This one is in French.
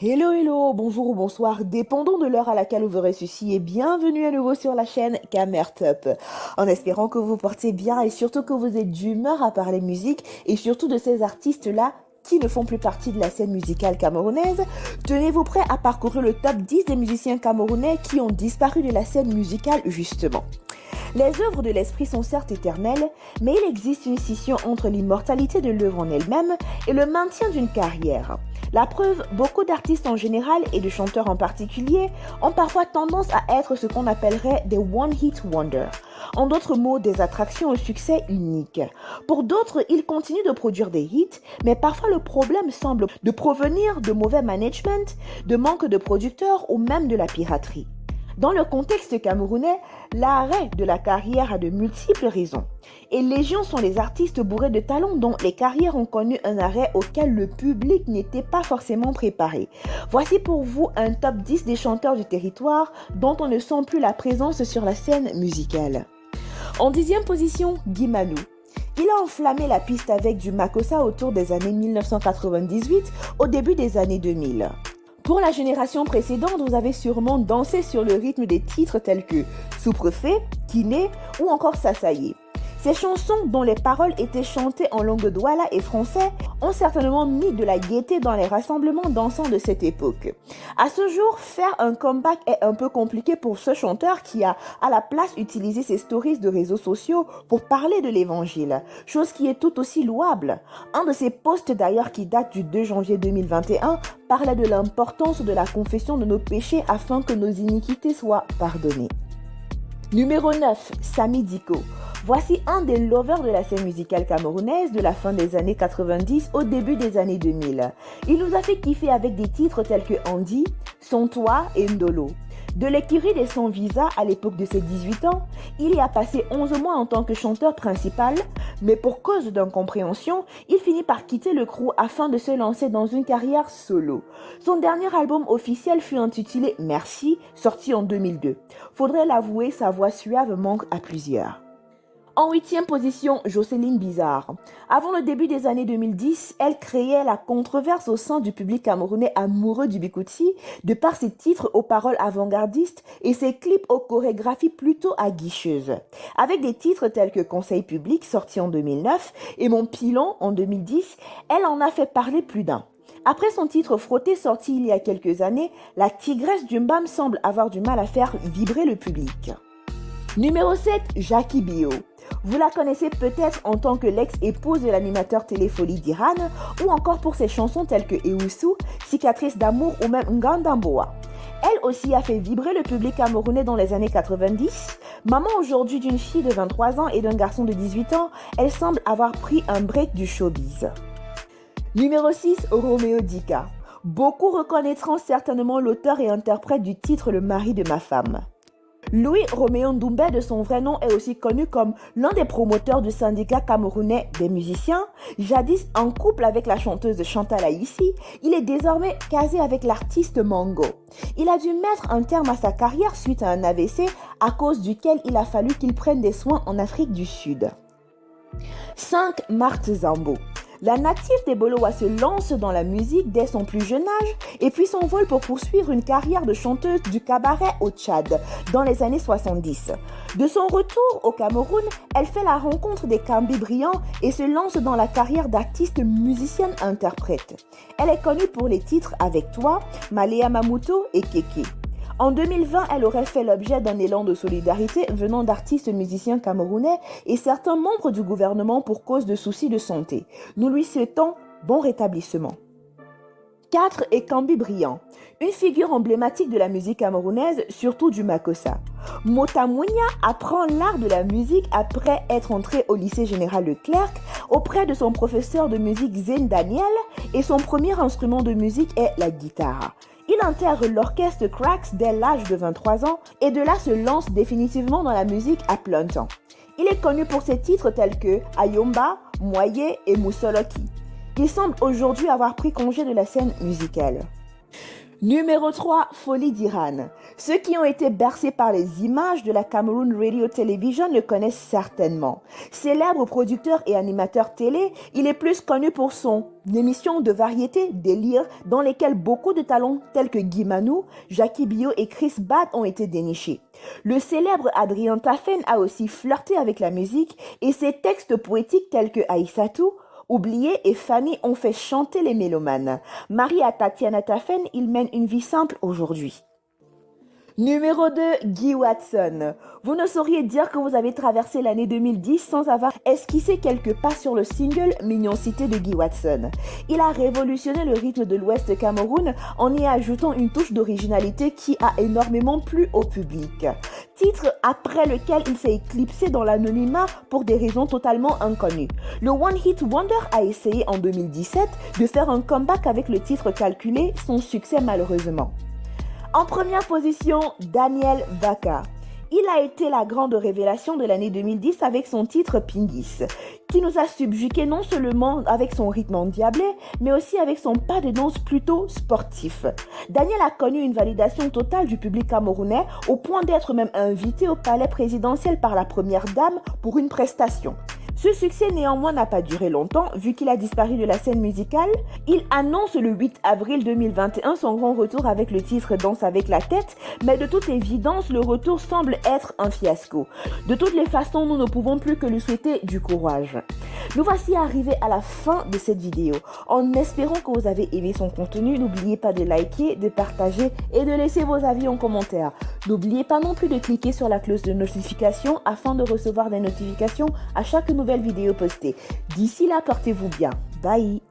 Hello, hello, bonjour ou bonsoir, dépendant de l'heure à laquelle vous verrez ceci et bienvenue à nouveau sur la chaîne Camertop. En espérant que vous portez bien et surtout que vous êtes d'humeur à parler musique et surtout de ces artistes-là qui ne font plus partie de la scène musicale camerounaise, tenez-vous prêts à parcourir le top 10 des musiciens camerounais qui ont disparu de la scène musicale justement. Les œuvres de l'esprit sont certes éternelles, mais il existe une scission entre l'immortalité de l'œuvre en elle-même et le maintien d'une carrière. La preuve, beaucoup d'artistes en général et de chanteurs en particulier ont parfois tendance à être ce qu'on appellerait des one-hit wonders. En d'autres mots, des attractions au succès unique. Pour d'autres, ils continuent de produire des hits, mais parfois le problème semble de provenir de mauvais management, de manque de producteurs ou même de la piraterie. Dans le contexte camerounais, l'arrêt de la carrière a de multiples raisons. Et légion sont les artistes bourrés de talent dont les carrières ont connu un arrêt auquel le public n'était pas forcément préparé. Voici pour vous un top 10 des chanteurs du territoire dont on ne sent plus la présence sur la scène musicale. En 10e position, Guy Manou. Il a enflammé la piste avec du Makossa autour des années 1998 au début des années 2000. Pour la génération précédente, vous avez sûrement dansé sur le rythme des titres tels que Sous-préfet, Kiné ou encore Sassaye. Ces chansons, dont les paroles étaient chantées en langue douala et français, ont certainement mis de la gaieté dans les rassemblements dansants de cette époque. À ce jour, faire un comeback est un peu compliqué pour ce chanteur qui a à la place utilisé ses stories de réseaux sociaux pour parler de l'évangile, chose qui est tout aussi louable. Un de ses posts d'ailleurs qui date du 2 janvier 2021 parlait de l'importance de la confession de nos péchés afin que nos iniquités soient pardonnées. Numéro 9, Samy Diko. Voici un des lovers de la scène musicale camerounaise de la fin des années 90 au début des années 2000. Il nous a fait kiffer avec des titres tels que Andy, Son Toi et Ndolo. De l'écurie des Sans Visa à l'époque de ses 18 ans, il y a passé 11 mois en tant que chanteur principal, mais pour cause d'incompréhension, il finit par quitter le crew afin de se lancer dans une carrière solo. Son dernier album officiel fut intitulé Merci, sorti en 2002. Faudrait l'avouer, sa voix suave manque à plusieurs. En 8e position, Jocelyne Bizarre. Avant le début des années 2010, elle créait la controverse au sein du public camerounais amoureux du Bikouti de par ses titres aux paroles avant-gardistes et ses clips aux chorégraphies plutôt aguicheuses. Avec des titres tels que Conseil public, sorti en 2009, et Mon pilon en 2010, elle en a fait parler plus d'un. Après son titre Frotté sorti il y a quelques années, la tigresse du Mbam semble avoir du mal à faire vibrer le public. Numéro 7, Jackie Bio. Vous la connaissez peut-être en tant que l'ex-épouse de l'animateur Téléfolie d'Iran ou encore pour ses chansons telles que Eoussou, Cicatrice d'amour ou même Ngandamboa. Elle aussi a fait vibrer le public camerounais dans les années 90. Maman aujourd'hui d'une fille de 23 ans et d'un garçon de 18 ans, elle semble avoir pris un break du showbiz. Numéro 6, Roméo Dika. Beaucoup reconnaîtront certainement l'auteur et interprète du titre Le mari de ma femme. Louis Roméo Ndoumbe, de son vrai nom, est aussi connu comme l'un des promoteurs du syndicat camerounais des musiciens. Jadis en couple avec la chanteuse Chantal Aïssi, il est désormais casé avec l'artiste Mango. Il a dû mettre un terme à sa carrière suite à un AVC à cause duquel il a fallu qu'il prenne des soins en Afrique du Sud. 5. Marthe Zambo. La native des Bolowa se lance dans la musique dès son plus jeune âge et puis s'envole pour poursuivre une carrière de chanteuse du cabaret au Tchad dans les années 70. De son retour au Cameroun, elle fait la rencontre des Kambi brillants et se lance dans la carrière d'artiste musicienne-interprète. Elle est connue pour les titres Avec toi, Maléa Mamuto et Kéké. En 2020, elle aurait fait l'objet d'un élan de solidarité venant d'artistes musiciens camerounais et certains membres du gouvernement pour cause de soucis de santé. Nous lui souhaitons bon rétablissement. 4. Kambi Brillant, une figure emblématique de la musique camerounaise, surtout du Makossa. Mota Mounia apprend l'art de la musique après être entré au lycée général Leclerc auprès de son professeur de musique Zen Daniel et son premier instrument de musique est la guitare. Il intègre l'orchestre Cracks dès l'âge de 23 ans et de là se lance définitivement dans la musique à plein temps. Il est connu pour ses titres tels que Ayomba, Moye et Moussoloki. Il semble aujourd'hui avoir pris congé de la scène musicale. Numéro 3, Folie d'Iran. Ceux qui ont été bercés par les images de la Cameroon Radio Television le connaissent certainement. Célèbre producteur et animateur télé, il est plus connu pour son émission de variété Délire dans lesquelles beaucoup de talents tels que Guy Manou, Jackie Bio et Chris Bad ont été dénichés. Le célèbre Adrien Taffen a aussi flirté avec la musique et ses textes poétiques tels que Aïssatou, Oublié et Fanny ont fait chanter les mélomanes. Marié à Tatiana Taffen, il mène une vie simple aujourd'hui. Numéro 2, Guy Watson. Vous ne sauriez dire que vous avez traversé l'année 2010 sans avoir esquissé quelques pas sur le single Mignoncité de Guy Watson. Il a révolutionné le rythme de l'Ouest Cameroun en y ajoutant une touche d'originalité qui a énormément plu au public. Titre après lequel il s'est éclipsé dans l'anonymat pour des raisons totalement inconnues. Le One Hit Wonder a essayé en 2017 de faire un comeback avec le titre Calculé, son succès malheureusement. En première position, Daniel Baka. Il a été la grande révélation de l'année 2010 avec son titre Pingis, qui nous a subjugué non seulement avec son rythme endiablé, mais aussi avec son pas de danse plutôt sportif. Daniel a connu une validation totale du public camerounais au point d'être même invité au palais présidentiel par la première dame pour une prestation. Ce succès néanmoins n'a pas duré longtemps vu qu'il a disparu de la scène musicale. Il annonce le 8 avril 2021 son grand retour avec le titre Danse avec la tête, mais de toute évidence le retour semble être un fiasco. De toutes les façons, nous ne pouvons plus que lui souhaiter du courage. Nous voici arrivés à la fin de cette vidéo. En espérant que vous avez aimé son contenu, n'oubliez pas de liker, de partager et de laisser vos avis en commentaire. N'oubliez pas non plus de cliquer sur la cloche de notification afin de recevoir des notifications à chaque nouvelle vidéo postée. D'ici là, portez-vous bien. Bye!